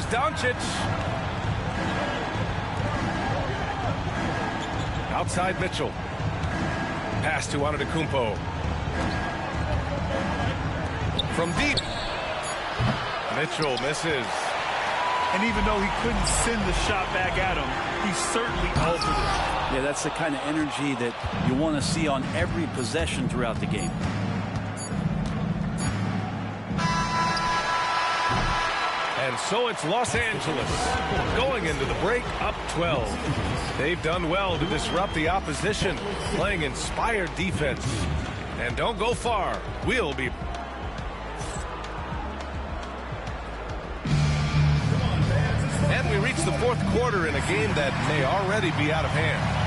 Here's Doncic. Outside Mitchell. Pass to Antetokounmpo. From deep. Mitchell misses. And even though he couldn't send the shot back at him, he certainly altered it. Yeah, that's the kind of energy that you want to see on every possession throughout the game. And so it's Los Angeles going into the break up 12. They've done well to disrupt the opposition, playing inspired defense. And don't go far. We'll be... And we reach the fourth quarter in a game that may already be out of hand.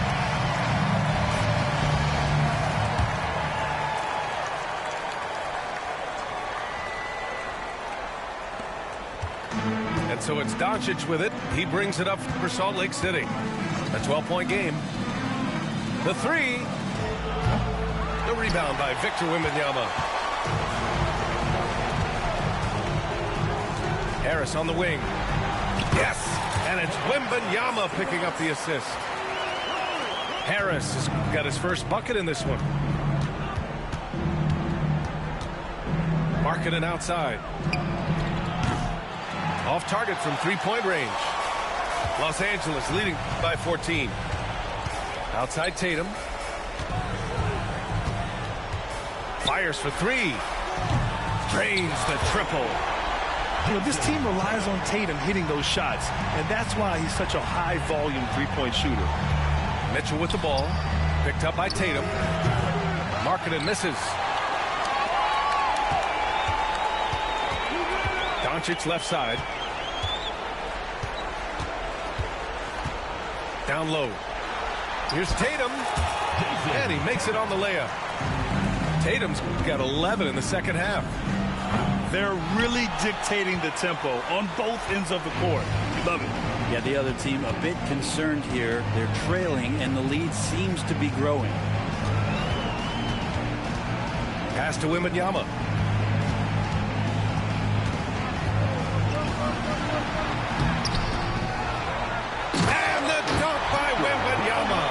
And so it's Doncic with it. He brings it up for Salt Lake City. A 12-point game. The three. The rebound by Victor Wembanyama. Harris on the wing. Yes! And it's Wembanyama picking up the assist. Harris has got his first bucket in this one. Markkanen outside. Off target from three-point range. Los Angeles leading by 14. Outside Tatum. Fires for three. Drains the triple. You know, this team relies on Tatum hitting those shots, and that's why he's such a high-volume three-point shooter. Mitchell with the ball. Picked up by Tatum. Markkanen misses. Doncic left side. Down low. Here's Tatum. And he makes it on the layup. Tatum's got 11 in the second half. They're really dictating the tempo on both ends of the court. Love it. Yeah, the other team a bit concerned here. They're trailing, and the lead seems to be growing. Pass to Wembanyama. And the dunk by Wembanyama.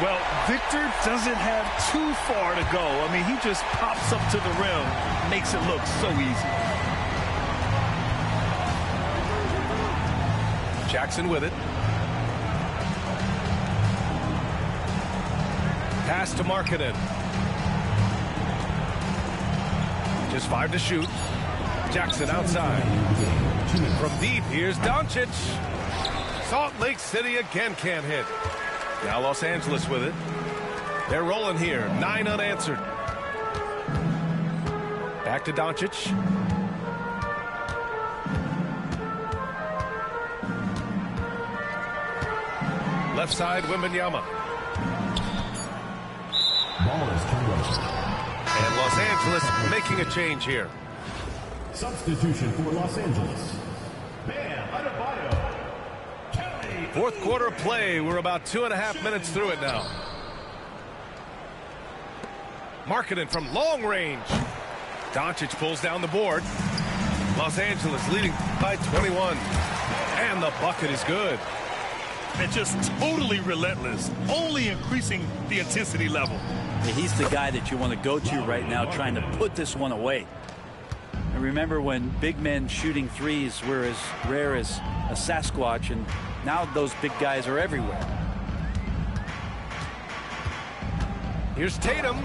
Well, Victor doesn't have too far to go. I mean, he just pops up to the rim, makes it look so easy. Jackson with it. Pass to Markkanen. Just 5 to shoot. Jackson outside. From deep, here's Doncic. Salt Lake City again can't hit. Now Los Angeles with it. They're rolling here. 9 unanswered. Back to Doncic. Left side, Wembanyama. And Los Angeles making a change here. Substitution for Los Angeles. Bam Adebayo. Fourth quarter play. We're about 2.5 minutes through it now. Markkanen from long range. Doncic pulls down the board. Los Angeles leading by 21. And the bucket is good. And just totally relentless, only increasing the intensity level. He's the guy that you want to go to right now, trying to put this one away. And remember when big men shooting threes were as rare as a Sasquatch, and now those big guys are everywhere. Here's Tatum.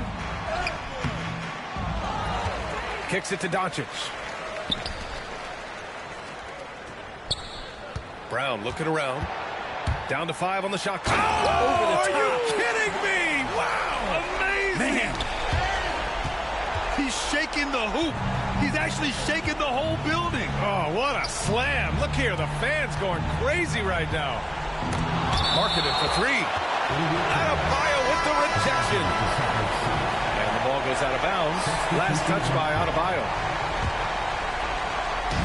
Kicks it to Doncic. Brown looking around. Down to 5 on the shot clock. Oh, are you kidding me? Wow. Amazing. Man. He's shaking the hoop. He's actually shaking the whole building. Oh, what a slam. Look here. The fans going crazy right now. Markkanen for 3. Adebayo with the rejection. And the ball goes out of bounds. Last touch by Adebayo.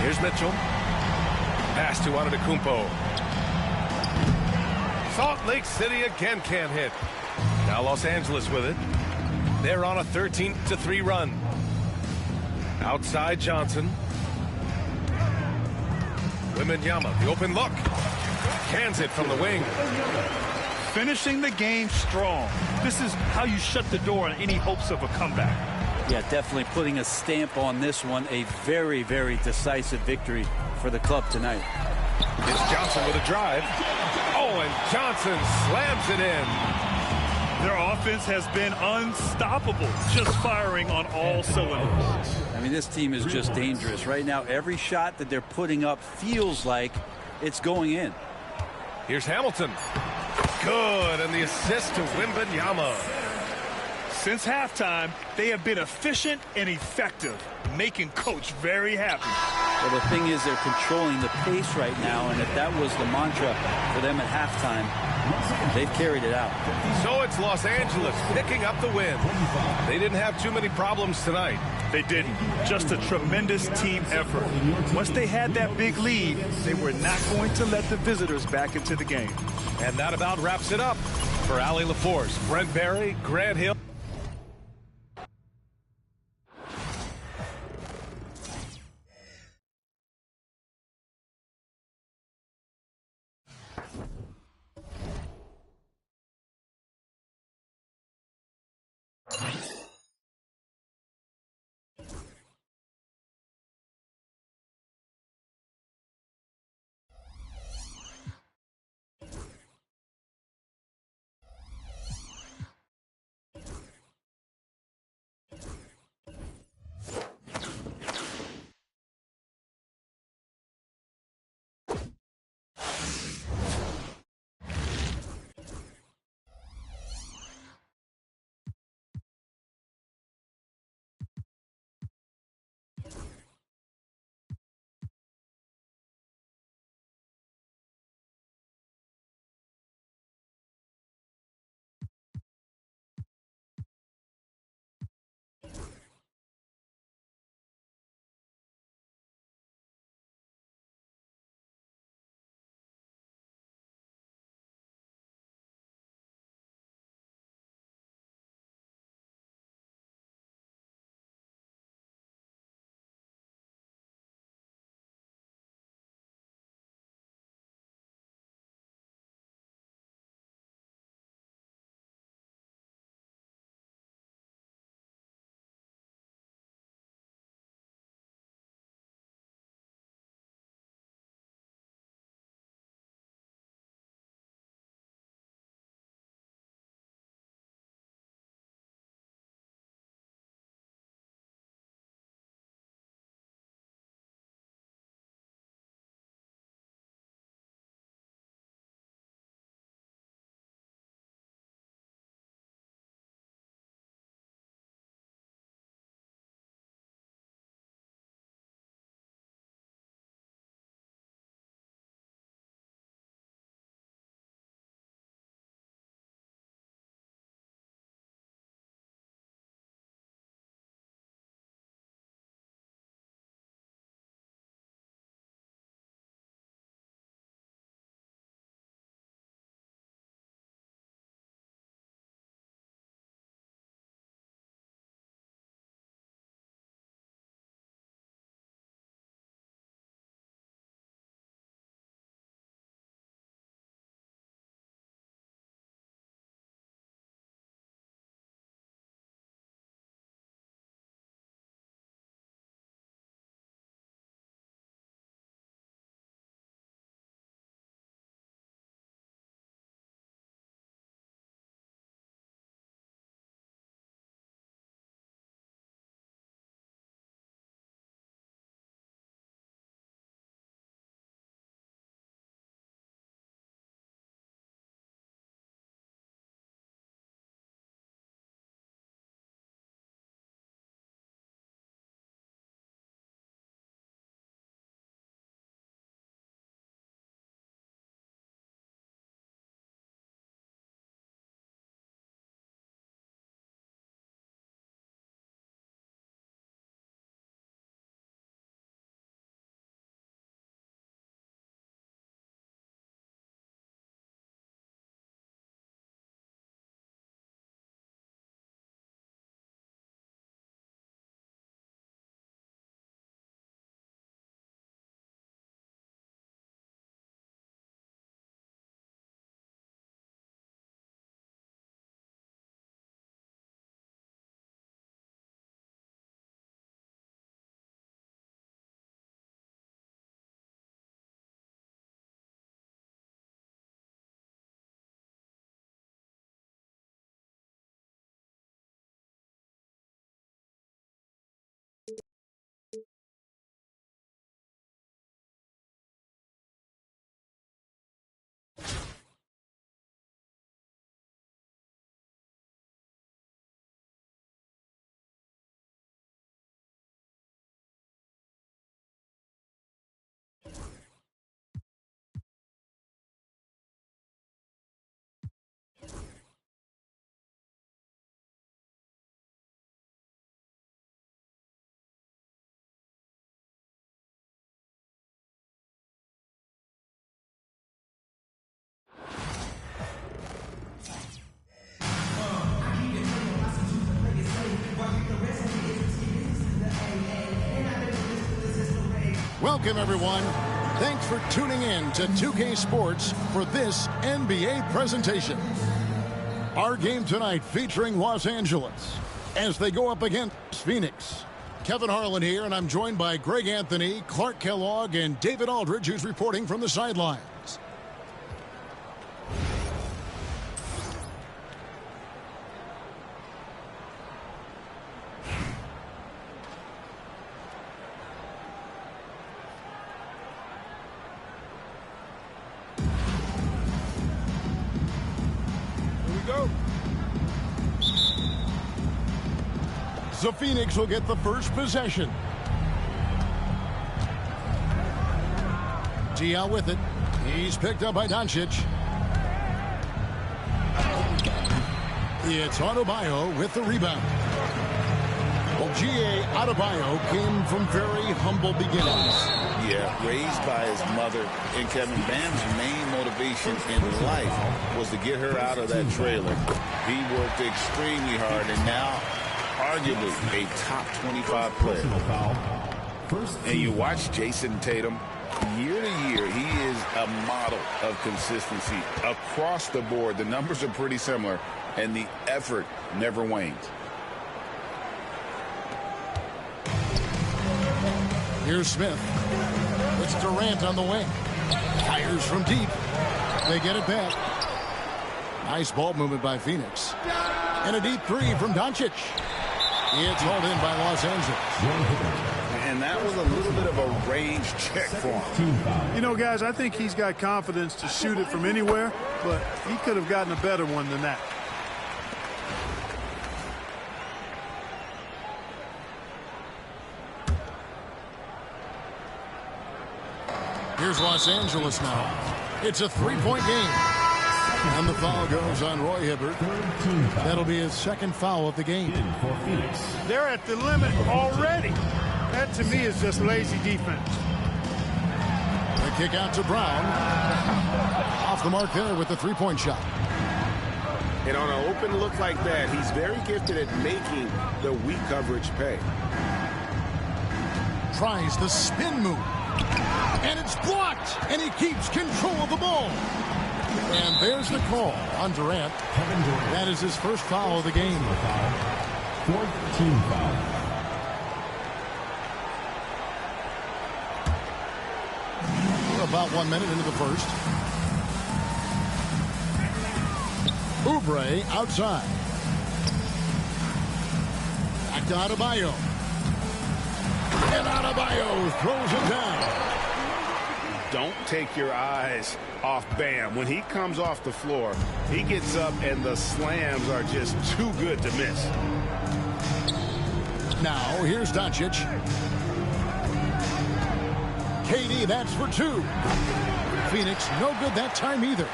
Here's Mitchell. Pass to Antetokounmpo. Salt Lake City again can't hit. Now Los Angeles with it. They're on a 13-3 run. Outside Johnson. Wembanyama, the open look. Cans it from the wing. Finishing the game strong. This is how you shut the door on any hopes of a comeback. Yeah, definitely putting a stamp on this one. A very, very decisive victory for the club tonight. It's Johnson with a drive. Oh, and Johnson slams it in. Their offense has been unstoppable, just firing on all cylinders. I mean, this team is just dangerous. Right now, every shot that they're putting up feels like it's going in. Here's Hamilton. Good, and the assist to Wembanyama. Since halftime, they have been efficient and effective, making Coach very happy. Well, the thing is, they're controlling the pace right now, and if that was the mantra for them at halftime, they've carried it out. So it's Los Angeles picking up the win. They didn't have too many problems tonight. They didn't. Just a tremendous team effort. Once they had that big lead, they were not going to let the visitors back into the game. And that about wraps it up. For Allie LaForce, Brent Barry, Grant Hill. Welcome, everyone. Thanks for tuning in to 2K Sports for this NBA presentation. Our game tonight featuring Los Angeles as they go up against Phoenix. Kevin Harlan here, and I'm joined by Greg Anthony, Clark Kellogg, and David Aldridge, who's reporting from the sidelines. So Phoenix will get the first possession. Diaw with it. He's picked up by Doncic. It's Adebayo with the rebound. Well, G.A. Adebayo came from very humble beginnings. Yeah, raised by his mother. And Kevin, Bam's main motivation in life was to get her out of that trailer. He worked extremely hard, and now arguably a top 25 player. And you watch Jason Tatum, year to year, he is a model of consistency across the board. The numbers are pretty similar, and the effort never wanes. Here's Smith. It's Durant on the wing. Fires from deep. They get it back. Nice ball movement by Phoenix. And a deep three from Doncic. It's hauled in by Los Angeles. And that was a little bit of a range check for him. You know, guys, I think he's got confidence to shoot it from anywhere, but he could have gotten a better one than that. Here's Los Angeles now. It's a three-point game. And the foul goes on Roy Hibbert. That'll be his second foul of the game. They're at the limit already. That, to me, is just lazy defense. The kick out to Brown. Off the mark there with the three-point shot. And on an open look like that, he's very gifted at making the weak coverage pay. Tries the spin move. And it's blocked. And he keeps control of the ball. And there's the call on Durant. That is his first foul of the game. 14 foul. We're about 1 minute into the first. Oubre outside. Back to Adebayo. And Adebayo throws it down. Don't take your eyes off Bam. When he comes off the floor, he gets up and the slams are just too good to miss. Now, here's Doncic. KD, that's for two. Phoenix, no good that time either.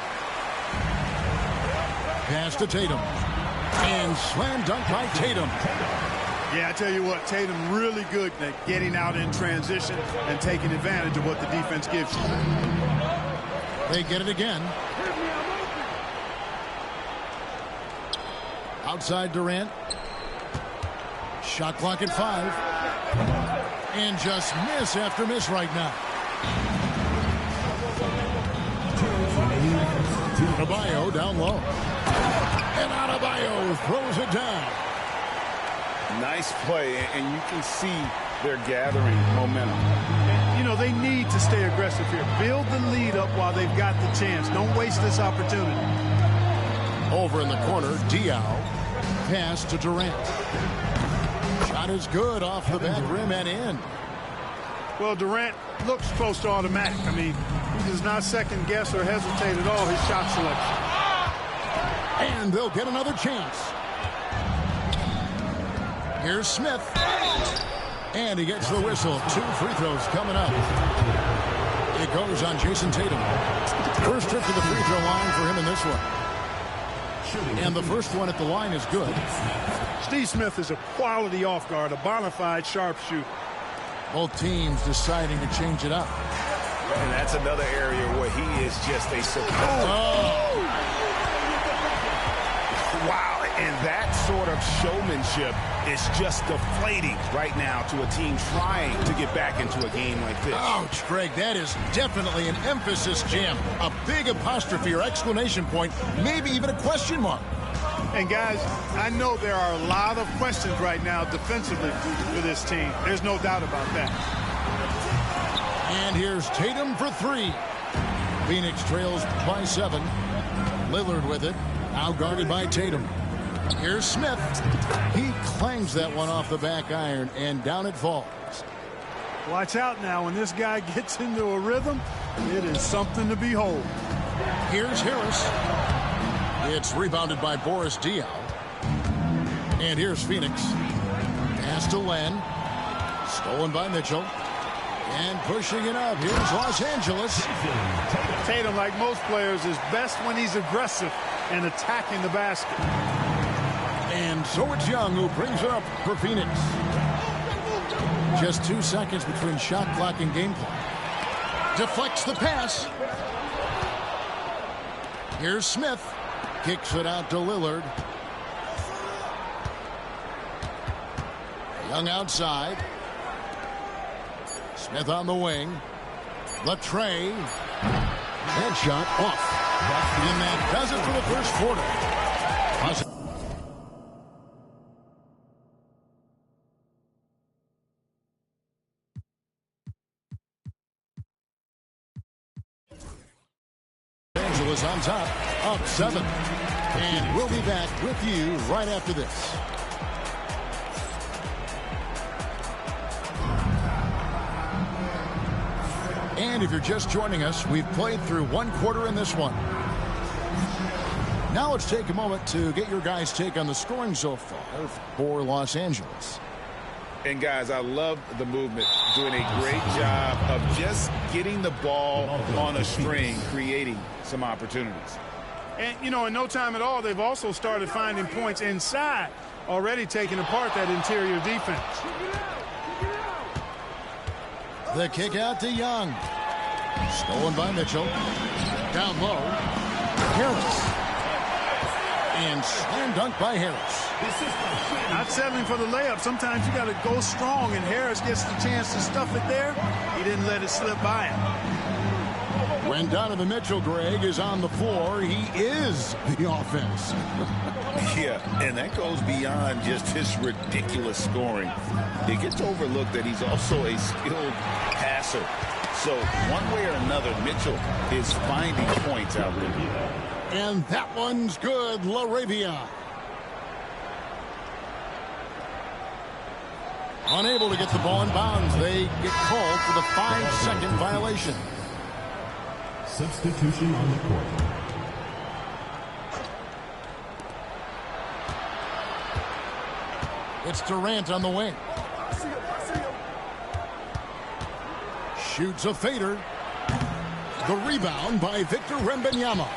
Pass to Tatum. And slam dunk by Tatum. Yeah, I tell you what, Tatum really good at getting out in transition and taking advantage of what the defense gives you. They get it again. Outside Durant. Shot clock at 5. And just miss after miss right now. Adebayo down low. And Adebayo throws it down. Nice play, and you can see they're gathering momentum. You know, they need to stay aggressive here. Build the lead up while they've got the chance. Don't waste this opportunity. Over in the corner, Diaw. Pass to Durant. Shot is good off the back rim and in. Well, Durant looks close to automatic. I mean, he does not second guess or hesitate at all his shot selection. And they'll get another chance. Here's Smith. And he gets the whistle. 2 free throws coming up. It goes on Jason Tatum. First trip to the free throw line for him in this one. And the first one at the line is good. Steve Smith is a quality off guard, a bona fide sharpshooter. Both teams deciding to change it up. And that's another area where he is just a superb. Oh! Wow. And that sort of showmanship is just deflating right now to a team trying to get back into a game like this. Ouch, Greg, that is definitely an emphasis jam. A big apostrophe or exclamation point, maybe even a question mark. And guys, I know there are a lot of questions right now defensively for this team. There's no doubt about that. And here's Tatum for three. Phoenix trails by 7. Lillard with it. Now guarded by Tatum. Here's Smith. He clangs that one off the back iron, and down it falls. Watch out now. When this guy gets into a rhythm, it is something to behold. Here's Harris. It's rebounded by Boris Diaw. And here's Phoenix. Pass to Len. Stolen by Mitchell. And pushing it up. Here's Los Angeles. Tatum, like most players, is best when he's aggressive and attacking the basket. And so it's Young who brings it up for Phoenix. Just 2 seconds between shot clock and game clock. Deflects the pass. Here's Smith. Kicks it out to Lillard. Young outside. Smith on the wing. Latrey. Headshot off. And that does it for the first quarter. Angeles on top, up 7. And we'll be back with you right after this. And if you're just joining us, we've played through 1 quarter in this one. Now let's take a moment to get your guys' take on the scoring so far for Los Angeles. And guys, I love the movement, doing a great job of just getting the ball on a string, creating some opportunities. And, you know, in no time at all, they've also started finding points inside, already taking apart that interior defense. The kick out to Young. Stolen by Mitchell. Down low. Harris. And slam dunk by Harris. Not settling for the layup. Sometimes you got to go strong, and Harris gets the chance to stuff it there. He didn't let it slip by him. When Donovan Mitchell, Greg, is on the floor, he is the offense. Yeah, and that goes beyond just his ridiculous scoring. It gets overlooked that he's also a skilled passer. So one way or another, Mitchell is finding points out there. And that one's good, LaRavia. Unable to get the ball in bounds. They get called for the 5-second violation. Substitution on the court. It's Durant on the wing. Shoots a fader. The rebound by Victor Wembanyama.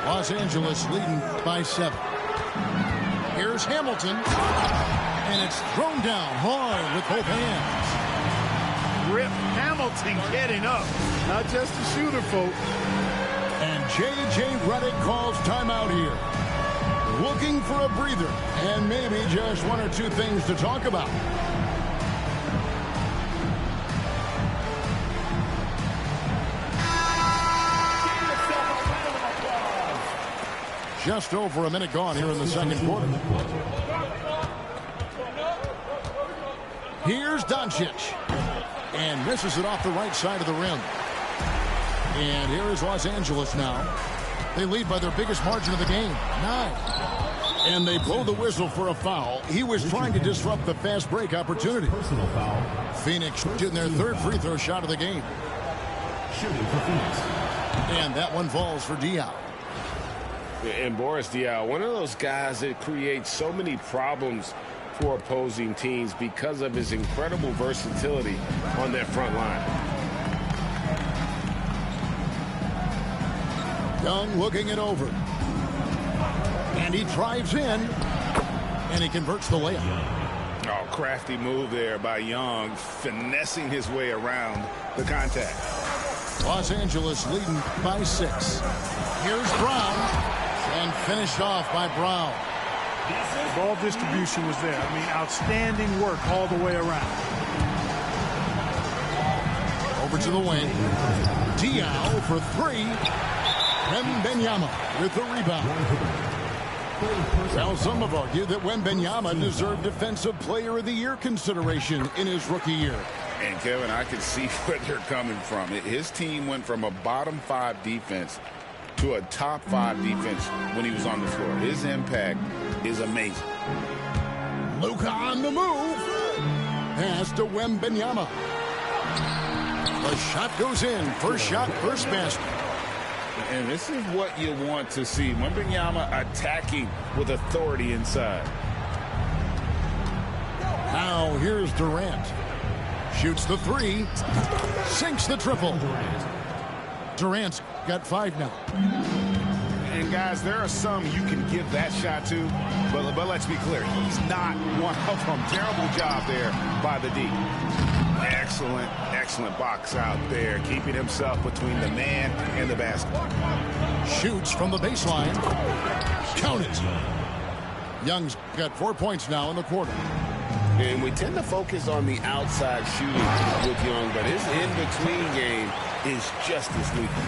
Los Angeles leading by 7. Here's Hamilton. And it's thrown down hard with both hands. Rip Hamilton getting up. Not just a shooter, folks. And J.J. Redick calls timeout here. Looking for a breather. And maybe just 1 or 2 things to talk about. Just over a minute gone here in the second quarter. Here's Doncic. And misses it off the right side of the rim. And here is Los Angeles now. They lead by their biggest margin of the game, 9. And they blow the whistle for a foul. He was trying to disrupt the fast break opportunity. Personal foul. Phoenix shooting their 3rd free throw shot of the game. Shooting for Phoenix. And that one falls for Diaw. And Boris Diaw, one of those guys that creates so many problems for opposing teams because of his incredible versatility on that front line. Young looking it over. And he drives in. And he converts the layup. Oh, crafty move there by Young, finessing his way around the contact. Los Angeles leading by 6. Here's Brown. And finished off by Brown. Ball distribution was there. I mean, outstanding work all the way around. Over to the wing. Diao for three. Wembanyama with the rebound. Well, some have argued that Wembanyama deserved Defensive Player of the Year consideration in his rookie year. And, Kevin, I can see where they're coming from. His team went from a bottom 5 defense to a top 5 defense when he was on the floor. His impact is amazing. Luka on the move. Pass to Wembanyama. The shot goes in. First shot, first basket. And this is what you want to see. Wembanyama attacking with authority inside. Now here's Durant. Shoots the three. Sinks the triple. Durant's got 5 now. And, guys, there are some you can give that shot to, but let's be clear. He's not one of them. Terrible job there by the D. Excellent, excellent box out there, keeping himself between the man and the basket. Shoots from the baseline. Count it. Young's got 4 points now in the quarter. And we tend to focus on the outside shooting with Young, but his in-between game is just as lethal.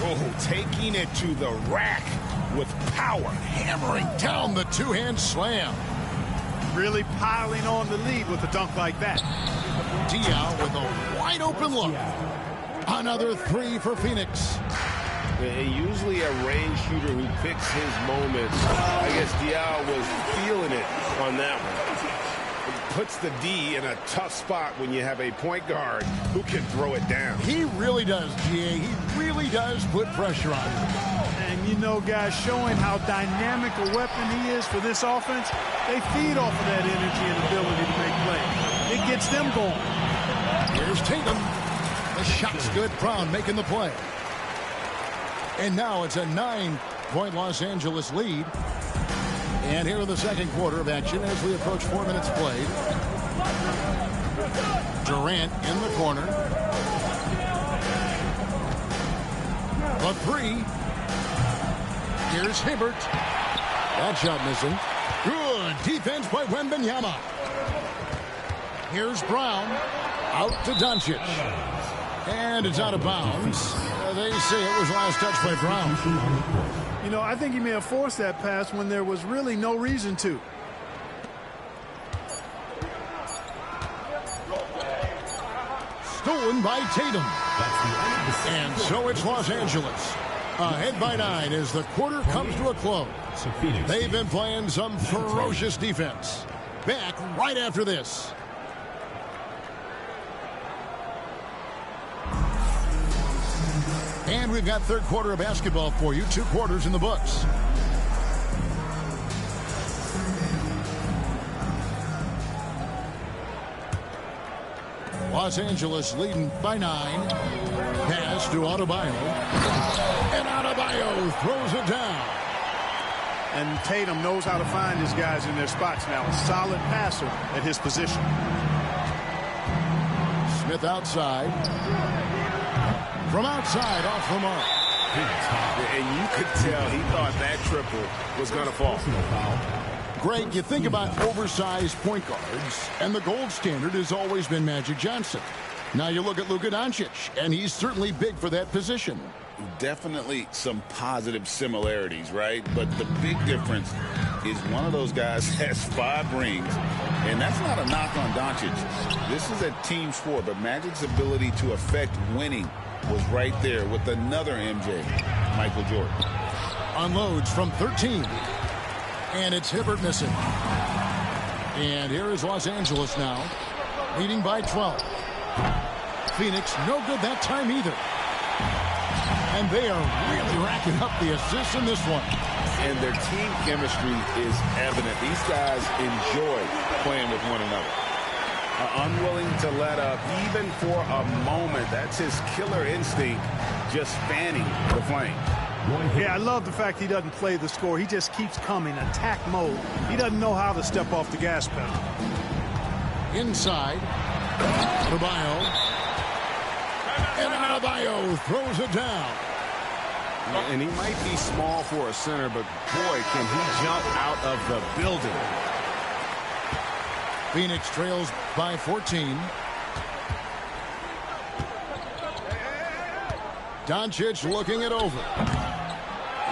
Oh, taking it to the rack with power. Hammering down the two-hand slam. Really piling on the lead with a dunk like that. Diao with a wide-open look. Another three for Phoenix. And usually a range shooter who picks his moments. I guess Diao was feeling it on that one. It puts the D in a tough spot when you have a point guard who can throw it down. He really does, G.A. He really does put pressure on him. And, you know, guys, showing how dynamic a weapon he is for this offense, they feed off of that energy and ability to make plays. It gets them going. Here's Tatum. The shot's good. Brown making the play. And now it's a 9-point Los Angeles lead. And here in the second quarter of action as we approach 4 minutes played. Durant in the corner. The three. Here's Hibbert. That shot missing. Good defense by Wembanyama. Here's Brown. Out to Doncic. And it's out of bounds. They say it was last touch by Brown. You know, I think he may have forced that pass when there was really no reason to. Stolen by Tatum. And so it's Los Angeles. Ahead by 9 as the quarter comes to a close. They've been playing some ferocious defense. Back right after this. And we've got third quarter of basketball for you. 2 quarters in the books. Los Angeles leading by 9. Pass to Adebayo. And Adebayo throws it down. And Tatum knows how to find his guys in their spots now. A solid passer at his position. Smith outside. From outside, off the mark. And you could tell he thought that triple was going to fall. Greg, you think about oversized point guards, and the gold standard has always been Magic Johnson. Now you look at Luka Doncic, and he's certainly big for that position. Definitely some positive similarities, right? But the big difference is one of those guys has 5 rings, and that's not a knock on Doncic. This is a team sport, but Magic's ability to affect winning was right there with another MJ, Michael Jordan. Unloads from 13. And it's Hibbert missing. And here is Los Angeles now, leading by 12. Phoenix, no good that time either. And they are really racking up the assists in this one. And their team chemistry is evident. These guys enjoy playing with one another. Unwilling to let up even for a moment. That's his killer instinct, just fanning the flame. Yeah, I love the fact he doesn't play the score. He just keeps coming, attack mode. He doesn't know how to step off the gas pedal. Inside, Adebayo. And Adebayo throws it down. And he might be small for a center, but boy, can he jump out of the building. Phoenix trails by 14. Doncic looking it over.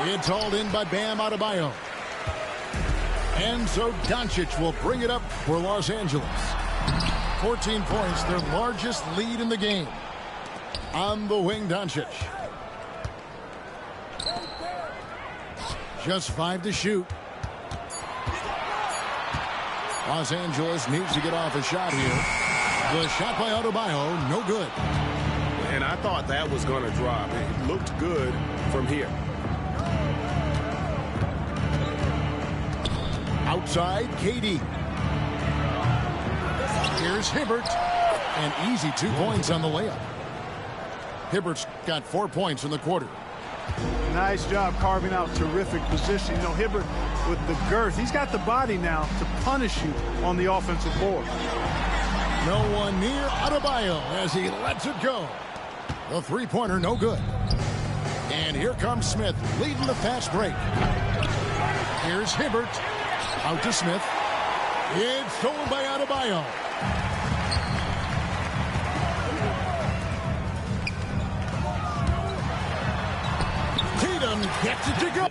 It's hauled in by Bam Adebayo. And so Doncic will bring it up for Los Angeles. 14 points, their largest lead in the game. On the wing, Doncic. Just 5 to shoot. Los Angeles needs to get off a shot here. The shot by Adebayo, no good. And I thought that was going to drop. It looked good from here. Outside, KD. Here's Hibbert. An easy 2 points on the layup. Hibbert's got 4 points in the quarter. Nice job carving out terrific position. You know, Hibbert with the girth, he's got the body now to punish you on the offensive board. No one near Adebayo as he lets it go. The three-pointer no good. And here comes Smith leading the fast break. Here's Hibbert. Out to Smith. It's stolen by Adebayo. Tatum gets it to go.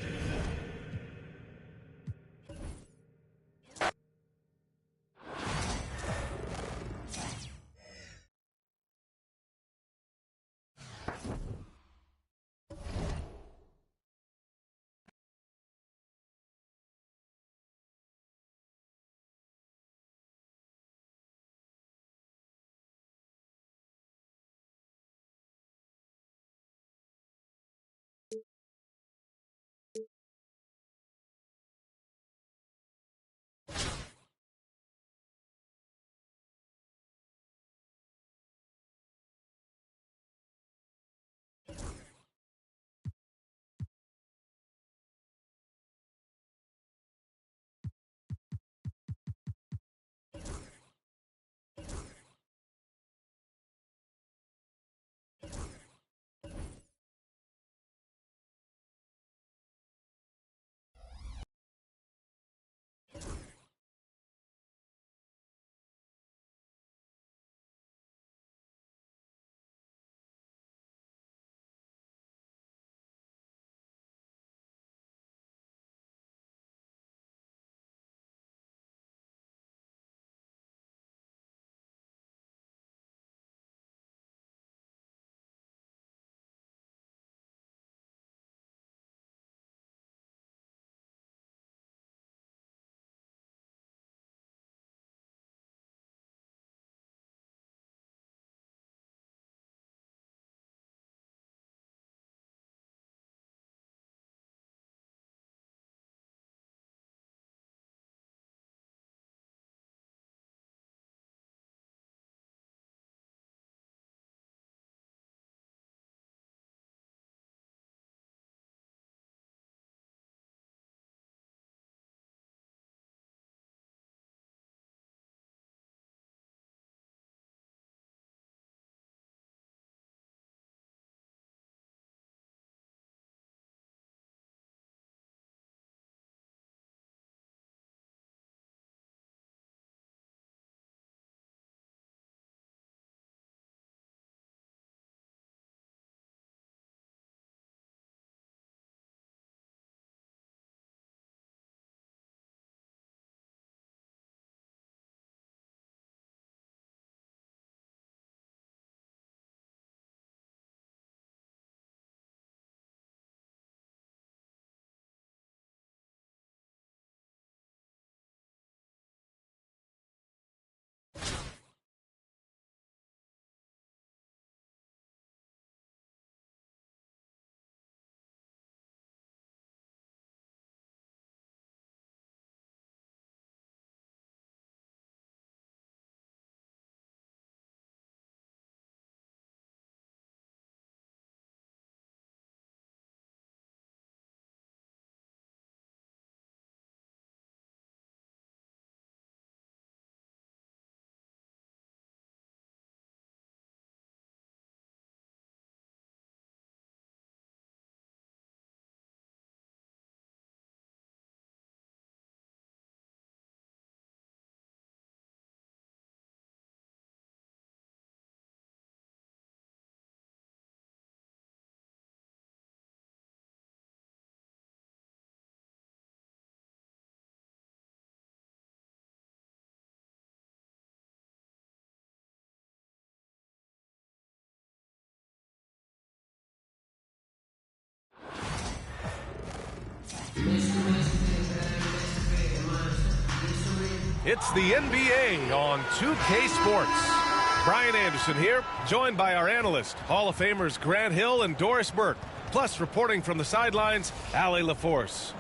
It's the NBA on 2K Sports. Brian Anderson here, joined by our analyst, Hall of Famers Grant Hill and Doris Burke. Plus, reporting from the sidelines, Allie LaForce.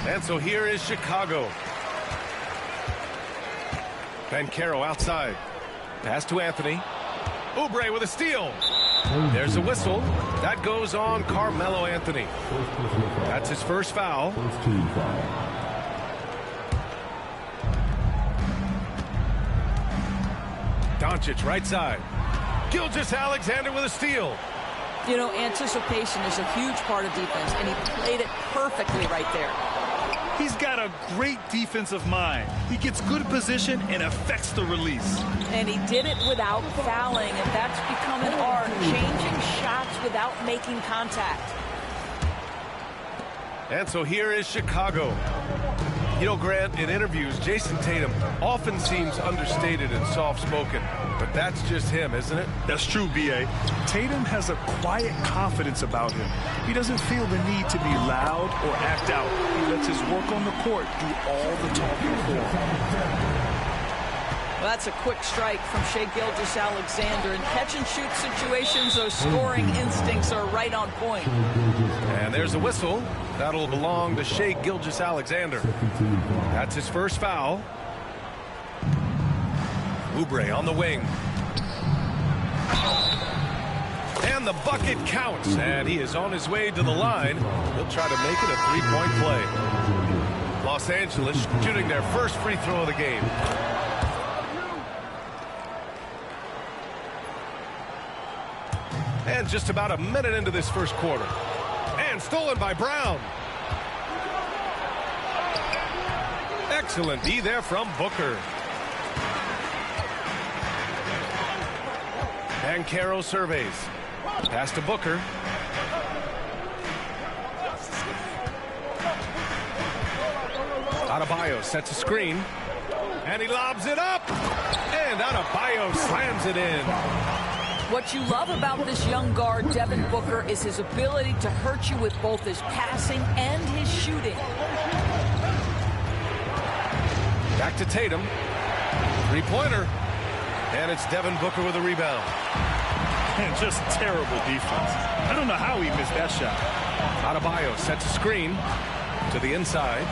And so here is Chicago. Banchero outside. Pass to Anthony. Oubre with a steal. There's a whistle. That goes on Carmelo Anthony. That's his first foul. First team foul. Doncic right side. Gilgeous-Alexander with a steal. You know, anticipation is a huge part of defense, and he played it perfectly right there. He's got a great defensive mind. He gets good position and affects the release. And he did it without fouling, and that's become an art, changing shots without making contact. And so here is Chicago. You know, Grant, in interviews, Jason Tatum often seems understated and soft-spoken, but that's just him, isn't it? That's true, B.A. Tatum has a quiet confidence about him. He doesn't feel the need to be loud or act out. He lets his work on the court do all the talking for him. Well, that's a quick strike from Shai Gilgeous-Alexander. In catch-and-shoot situations, those scoring instincts are right on point. And there's a whistle. That'll belong to Shai Gilgeous-Alexander. That's his first foul. Oubre on the wing. And the bucket counts. And he is on his way to the line. He'll try to make it a three-point play. Los Angeles shooting their first free throw of the game. And just about a minute into this first quarter. And stolen by Brown. Excellent D there from Booker. Banchero surveys. Pass to Booker. Adebayo sets a screen. And he lobs it up. And Adebayo slams it in. What you love about this young guard, Devin Booker, is his ability to hurt you with both his passing and his shooting. Back to Tatum. Three-pointer. And it's Devin Booker with a rebound. And just terrible defense. I don't know how he missed that shot. Adebayo sets a screen to the inside.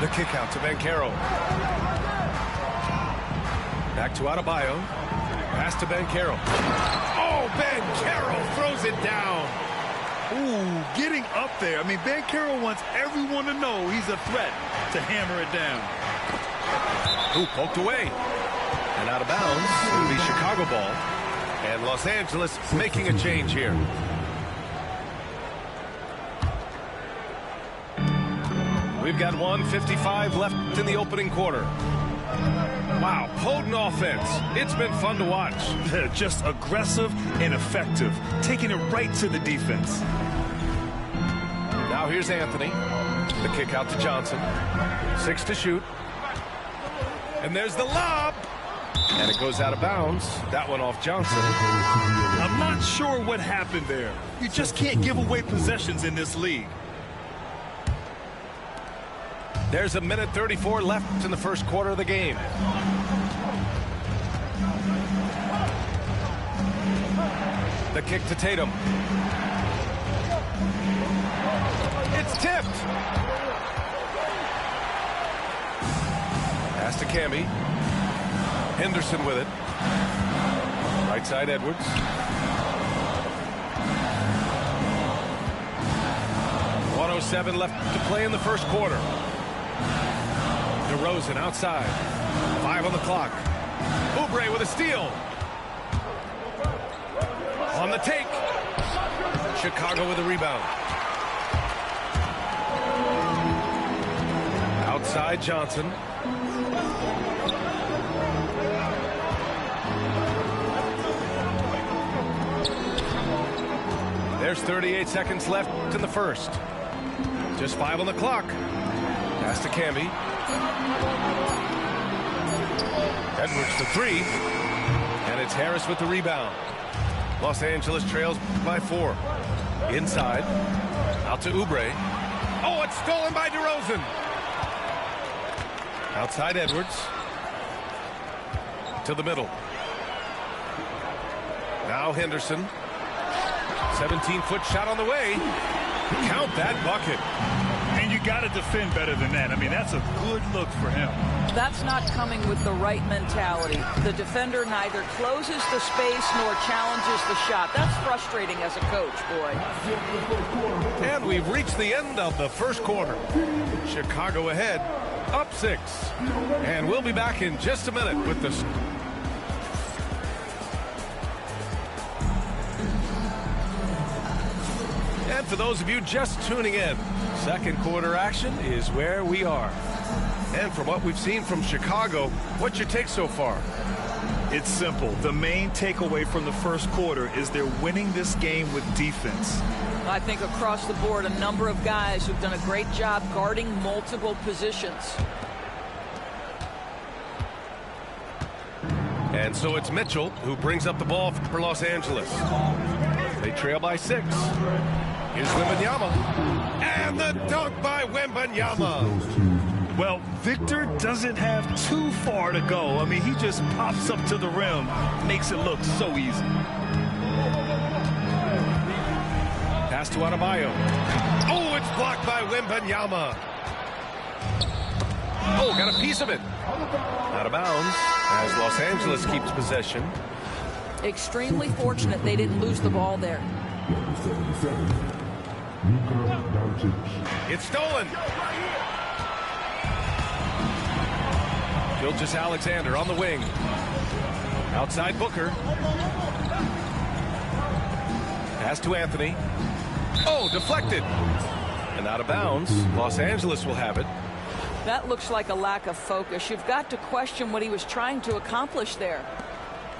The kick out to Banchero. Back to Adebayo. Pass to Banchero. Oh, Banchero throws it down. Ooh, getting up there. I mean, Banchero wants everyone to know he's a threat to hammer it down. Ooh, poked away. And out of bounds. It'll be Chicago ball. And Los Angeles making a change here. We've got 1:55 left in the opening quarter. Wow, potent offense. It's been fun to watch. Just aggressive and effective, taking it right to the defense. Now here's Anthony. The kick out to Johnson. 6 to shoot. And there's the lob. And it goes out of bounds. That one off Johnson. I'm not sure what happened there. You just can't give away possessions in this league. There's a minute 34 left in the first quarter of the game. The kick to Tatum. It's tipped. Pass to Camby. Henderson with it. Right side Edwards. .107 left to play in the first quarter. DeRozan outside. 5 on the clock. Oubre with a steal. On the take. Chicago with a rebound. Outside Johnson. There's 38 seconds left in the first. Just 5 on the clock. Pass to Camby. Edwards for 3. And it's Harris with the rebound. Los Angeles trails by 4. Inside. Out to Oubre. Oh, it's stolen by DeRozan. Outside Edwards. To the middle. Now Henderson. 17-foot shot on the way. Count that bucket. And you got to defend better than that. I mean, that's a good look for him. That's not coming with the right mentality. The defender neither closes the space nor challenges the shot. That's frustrating as a coach, boy. And we've reached the end of the first quarter. Chicago ahead, up 6. And we'll be back in just a minute with the... And for those of you just tuning in, second quarter action is where we are. And from what we've seen from Chicago, what's your take so far? It's simple. The main takeaway from the first quarter is they're winning this game with defense. I think across the board, a number of guys who've done a great job guarding multiple positions. And so it's Mitchell who brings up the ball for Los Angeles. They trail by 6. Here's Wembanyama. And the dunk by Wembanyama. Well, Victor doesn't have too far to go. I mean, he just pops up to the rim, makes it look so easy. Pass to Adebayo. Oh, it's blocked by Wembanyama. Oh, got a piece of it. Out of bounds as Los Angeles keeps possession. Extremely fortunate they didn't lose the ball there. It's stolen. Gilgeous-Alexander on the wing. Outside Booker. Pass to Anthony. Oh, deflected. And out of bounds. Los Angeles will have it. That looks like a lack of focus. You've got to question what he was trying to accomplish there.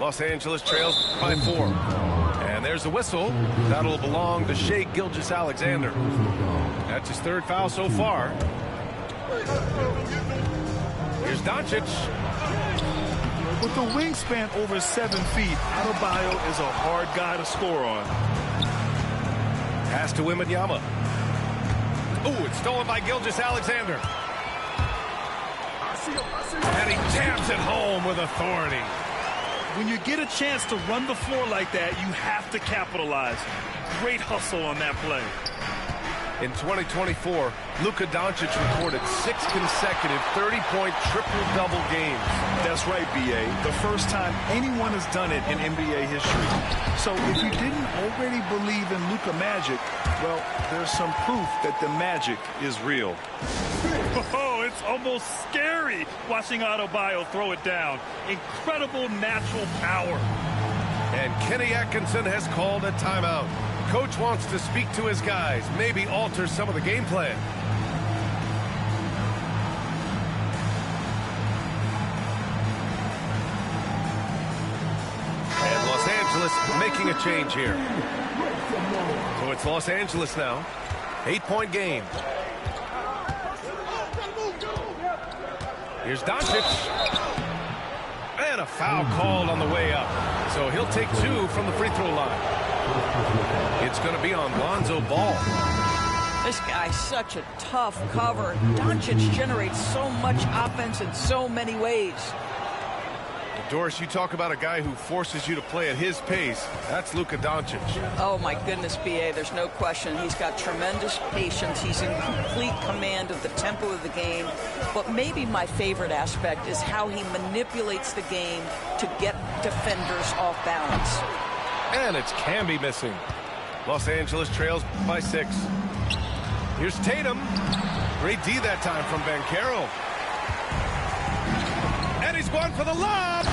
Los Angeles trails by 4. And there's a whistle. That'll belong to Shai Gilgeous-Alexander. That's his 3rd foul so far. Here's Doncic. With the wingspan over 7 feet, Adebayo is a hard guy to score on. Pass to Wembanyama. Oh, it's stolen by Gilgeous-Alexander. And he jams it home with authority. When you get a chance to run the floor like that, you have to capitalize. Great hustle on that play. In 2024, Luka Doncic recorded 6 consecutive 30-point triple-double games. That's right, B.A. The first time anyone has done it in NBA history. So if you didn't already believe in Luka Magic, well, there's some proof that the magic is real. Oh, it's almost scary watching Adebayo throw it down. Incredible natural power. And Kenny Atkinson has called a timeout. Coach wants to speak to his guys, maybe alter some of the game plan. And Los Angeles making a change here. So it's Los Angeles now. 8-point game. Here's Doncic. And a foul called on the way up. So he'll take 2 from the free throw line. It's going to be on Lonzo Ball. This guy's such a tough cover. Doncic generates so much offense in so many ways. Doris, you talk about a guy who forces you to play at his pace. That's Luka Doncic. Oh, my goodness, B.A., there's no question. He's got tremendous patience. He's in complete command of the tempo of the game. But maybe my favorite aspect is how he manipulates the game to get defenders off balance. And it's Camby missing. Los Angeles trails by 6. Here's Tatum. Great D that time from Banchero. And he's going for the lob.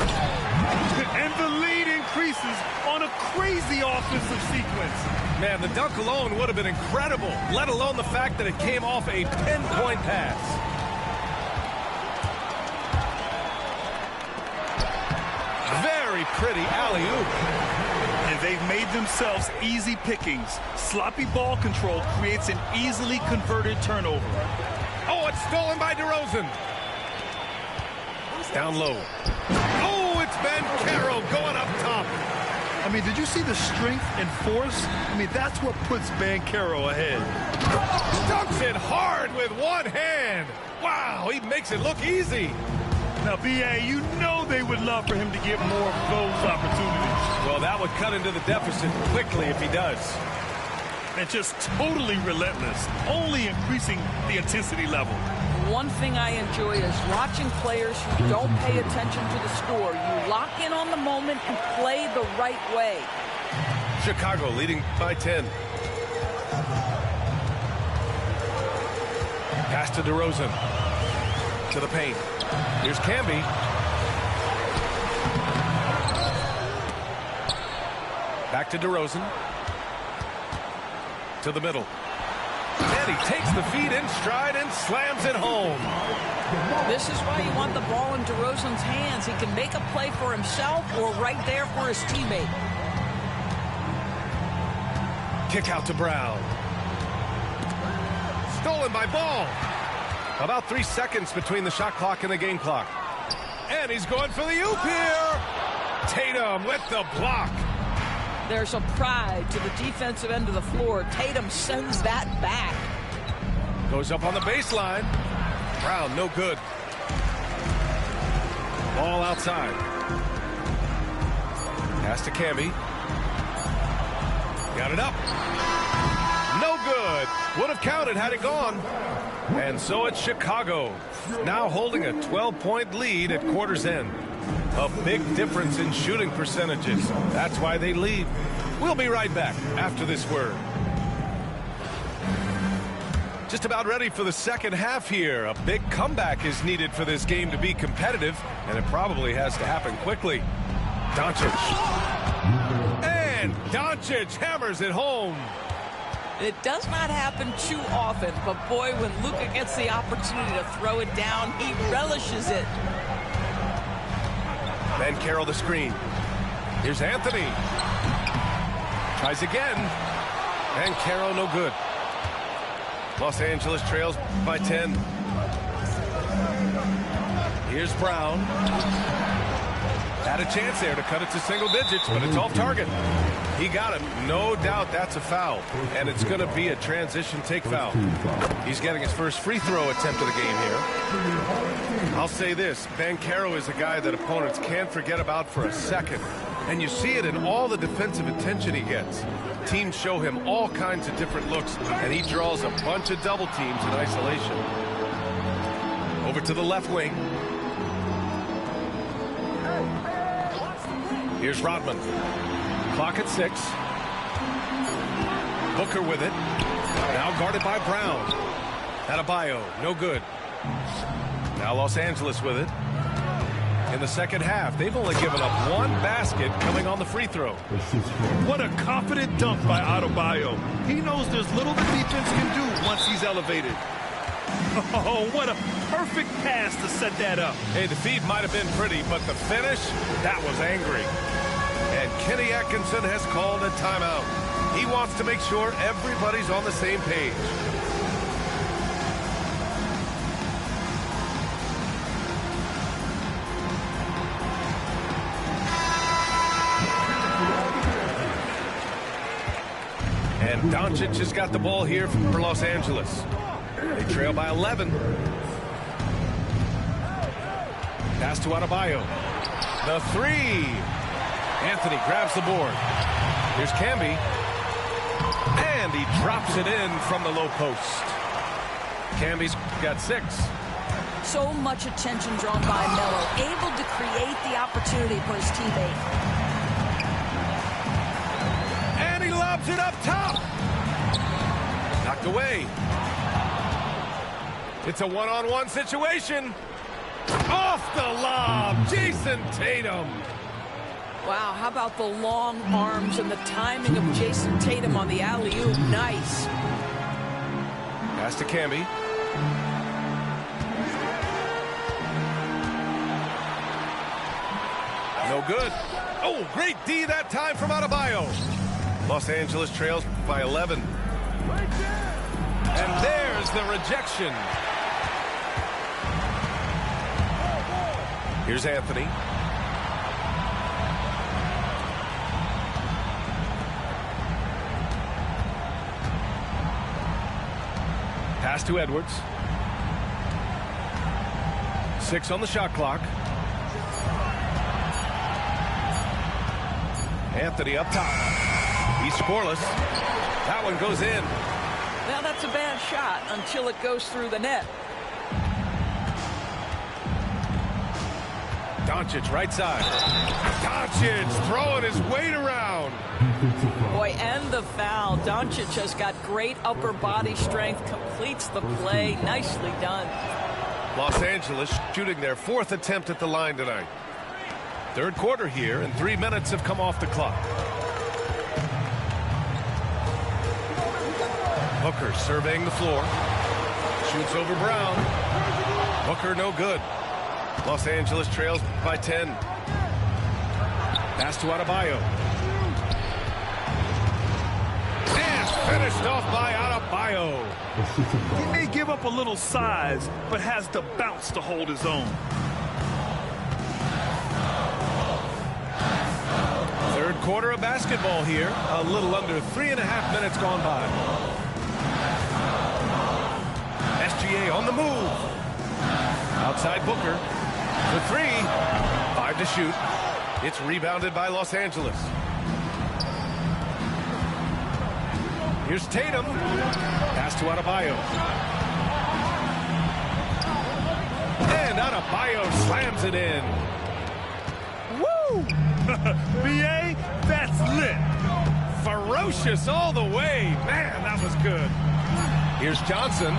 And the lead increases on a crazy offensive sequence. Man, the dunk alone would have been incredible, let alone the fact that it came off a pinpoint pass. Very pretty alley-oop. And And they've made themselves easy pickings. Sloppy ball control creates an easily converted turnover. Oh, it's stolen by DeRozan. Down low. Oh, it's Banchero going up top. I mean, did you see the strength and force? I mean, that's what puts Banchero ahead. Dunks it hard with one hand. Wow, he makes it look easy. Now, B.A., you know they would love for him to get more of those opportunities. Well, that would cut into the deficit quickly if he does. And just totally relentless, only increasing the intensity level. One thing I enjoy is watching players who don't pay attention to the score. You lock in on the moment and play the right way. Chicago leading by 10. Pass to DeRozan. To the paint. Here's Camby. Back to DeRozan. To the middle. And he takes the feed in stride and slams it home. This is why you want the ball in DeRozan's hands. He can make a play for himself or right there for his teammate. Kick out to Brown. Stolen by Ball. About 3 seconds between the shot clock and the game clock. And he's going for the oop here. Tatum with the block. There's a pride to the defensive end of the floor. Tatum sends that back. Goes up on the baseline. Brown, no good. Ball outside. Pass to Camby. Got it up. No good. Would have counted had it gone. And so it's Chicago, now holding a 12-point lead at quarter's end. A big difference in shooting percentages. That's why they lead. We'll be right back after this word. Just about ready for the second half here. A big comeback is needed for this game to be competitive, and it probably has to happen quickly. Doncic. And Doncic hammers it home. It does not happen too often, but boy, when Luka gets the opportunity to throw it down, he relishes it. Banchero the screen. Here's Anthony. Tries again. Banchero no good. Los Angeles trails by 10. Here's Brown. Had a chance there to cut it to single digits, but it's off target. He got it. No doubt that's a foul. And it's going to be a transition take foul. He's getting his first free throw attempt of the game here. I'll say this. Banchero is a guy that opponents can't forget about for a second. And you see it in all the defensive attention he gets. Teams show him all kinds of different looks, and he draws a bunch of double teams in isolation. Over to the left wing. Here's Rodman. Clock at 6. Booker with it. Now guarded by Brown. Adebayo, no good. Now Los Angeles with it. In the second half, they've only given up one basket coming on the free throw. What a confident dunk by Adebayo. He knows there's little the defense can do once he's elevated. Oh, what a perfect pass to set that up. Hey, the feed might have been pretty, but the finish, that was angry. And Kenny Atkinson has called a timeout. He wants to make sure everybody's on the same page. And Doncic has got the ball here for Los Angeles. They trail by 11. Pass to Adebayo. The three. Anthony grabs the board. Here's Camby. And he drops it in from the low post. Camby's got 6. So much attention drawn by Melo, able to create the opportunity for his teammate. And he lobs it up top. Knocked away. It's a one-on-one situation. Off the lob, Jason Tatum. Wow, how about the long arms and the timing of Jason Tatum on the alley-oop? Nice. Pass to Camby. No good. Oh, great D that time from Adebayo. Los Angeles trails by 11. And there's the rejection. Here's Anthony. Pass to Edwards. 6 on the shot clock. Anthony up top. He's scoreless. That one goes in. Now that's a bad shot until it goes through the net. Doncic right side. Doncic throwing his weight around. Boy, and the foul. Doncic has got great upper body strength, completes the play. Nicely done. Los Angeles shooting their 4th attempt at the line tonight. 3rd quarter here, and 3 minutes have come off the clock. Booker surveying the floor. Shoots over Brown. Booker no good. Los Angeles trails by 10. Pass to Adebayo. And finished off by Adebayo. He may give up a little size, but has the bounce to hold his own. 3rd quarter of basketball here. A little under 3.5 minutes gone by. SGA on the move. Outside Booker. For 3. 5 to shoot. It's rebounded by Los Angeles. Here's Tatum. Pass to Adebayo. And Adebayo slams it in. Woo! BA, that's lit. Ferocious all the way. Man, that was good. Here's Johnson.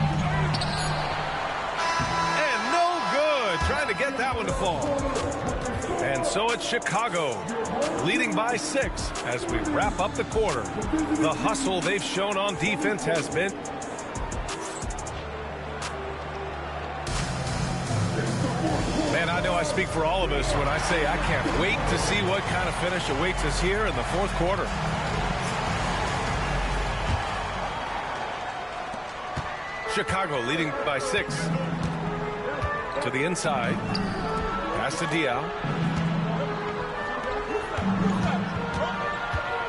And no good. Trying to get that one to fall. And so it's Chicago, leading by 6 as we wrap up the quarter. The hustle they've shown on defense has been... Man, I know I speak for all of us when I say I can't wait to see what kind of finish awaits us here in the 4th quarter. Chicago leading by 6. To the inside. Pass to Diaw.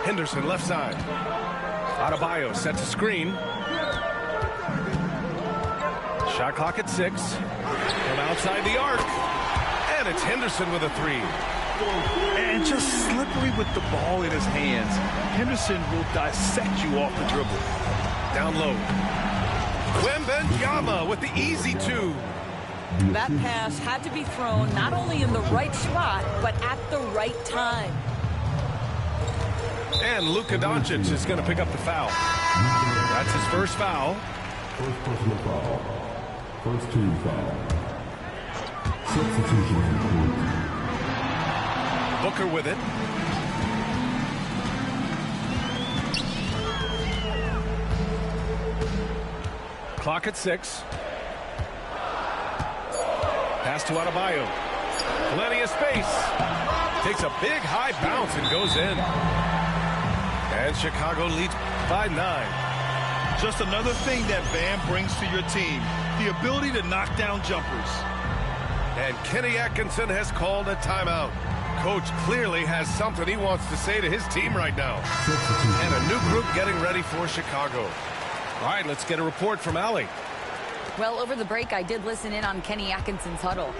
Henderson left side. Adebayo set to screen. Shot clock at 6. From outside the arc. And it's Henderson with a 3. And just slippery with the ball in his hands. Henderson will dissect you off the dribble. Down low. Wembanyama with the easy 2. That pass had to be thrown not only in the right spot, but at the right time. And Luka Doncic is going to pick up the foul. That's his first foul. First personal foul. First team foul. Substitution complete. Booker with it. Clock at 6. Pass to Adebayo. Plenty of space. Takes a big high bounce and goes in. And Chicago leads by 9. Just another thing that Bam brings to your team. The ability to knock down jumpers. And Kenny Atkinson has called a timeout. Coach clearly has something he wants to say to his team right now. And a new group getting ready for Chicago. All right, let's get a report from Allie. Well, over the break, I did listen in on Kenny Atkinson's huddle.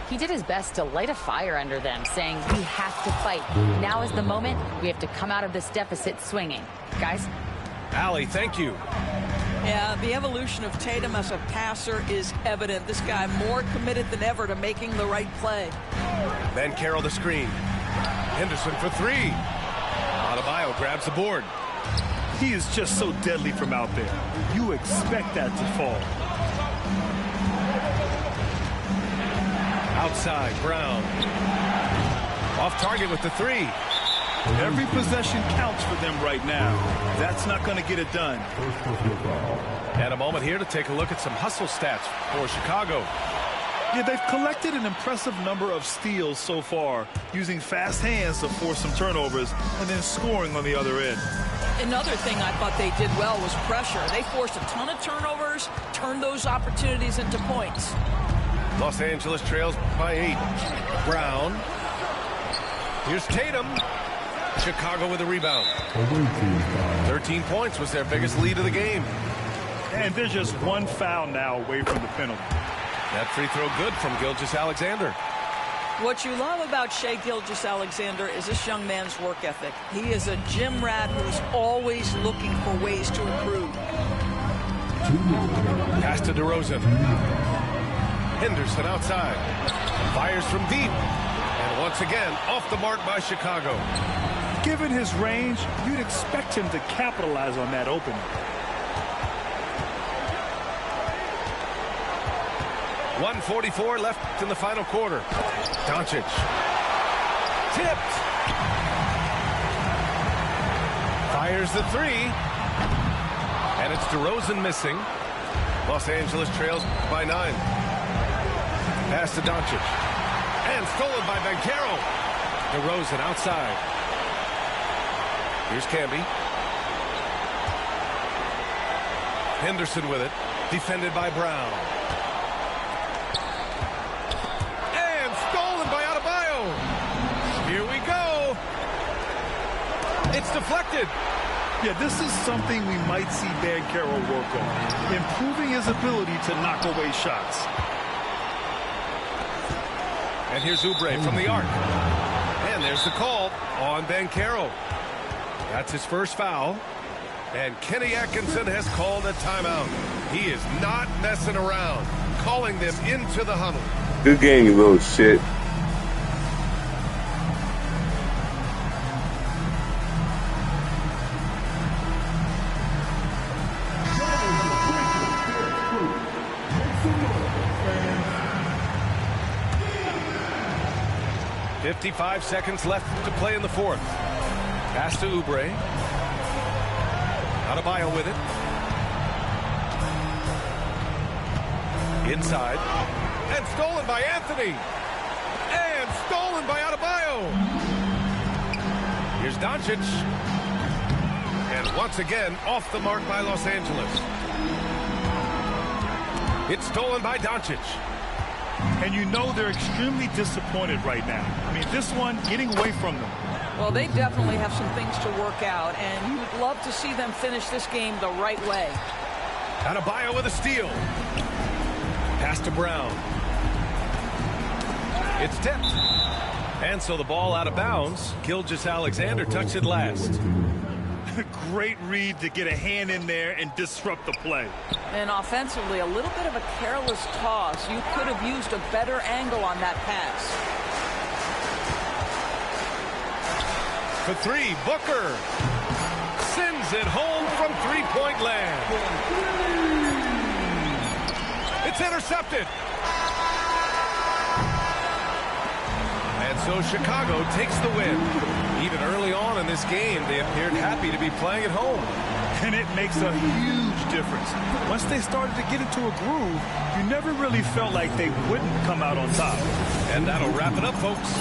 He did his best to light a fire under them, saying, we have to fight. Now is the moment. We have to come out of this deficit swinging. Guys? Allie, thank you. Yeah, the evolution of Tatum as a passer is evident. This guy more committed than ever to making the right play. Then Carroll the screen. Henderson for 3. Adebayo grabs the board. He is just so deadly from out there. You expect that to fall. Outside, Brown. Off target with the 3. Every possession counts for them right now. That's not going to get it done. And a moment here to take a look at some hustle stats for Chicago. Yeah, they've collected an impressive number of steals so far, using fast hands to force some turnovers and then scoring on the other end. Another thing I thought they did well was pressure. They forced a ton of turnovers, turned those opportunities into points. Los Angeles trails by 8. Brown. Here's Tatum. Chicago with a rebound. 13 points was their biggest lead of the game. And they're just one foul now away from the penalty. That free throw good from Gilgeous-Alexander. What you love about Shai Gilgeous-Alexander is this young man's work ethic. He is a gym rat who's always looking for ways to improve. Pass to DeRozan. Henderson outside. Fires from deep. And once again, off the mark by Chicago. Given his range, you'd expect him to capitalize on that opening. .144 left in the final quarter. Doncic. Tipped. Fires the 3. And it's DeRozan missing. Los Angeles trails by 9. Pass to Doncic. And stolen by Banchero. DeRozan outside. Here's Camby. Henderson with it. Defended by Brown. And stolen by Adebayo. Here we go. It's deflected. Yeah, this is something we might see Banchero work on. Improving his ability to knock away shots. And here's Oubre from the arc. And there's the call on Banchero. That's his first foul. And Kenny Atkinson has called a timeout. He is not messing around, calling them into the huddle. Good game, you little shit. .55 seconds left to play in the fourth. Pass to Oubre. Adebayo with it. Inside. And stolen by Anthony. And stolen by Adebayo. Here's Doncic. And once again, off the mark by Los Angeles. It's stolen by Doncic. And you know they're extremely disappointed right now. I mean, this one getting away from them. Well, they definitely have some things to work out, and you would love to see them finish this game the right way. Adebayo with a steal. Pass to Brown. It's tipped. And so the ball out of bounds. Gilgeous-Alexander touched it last. Great read to get a hand in there and disrupt the play. And offensively, a little bit of a careless toss. You could have used a better angle on that pass. For 3, Booker sends it home from three-point land. It's intercepted. And so Chicago takes the win. Even early on in this game, they appeared happy to be playing at home. And it makes a huge difference. Once they started to get into a groove, you never really felt like they wouldn't come out on top. And that'll wrap it up, folks.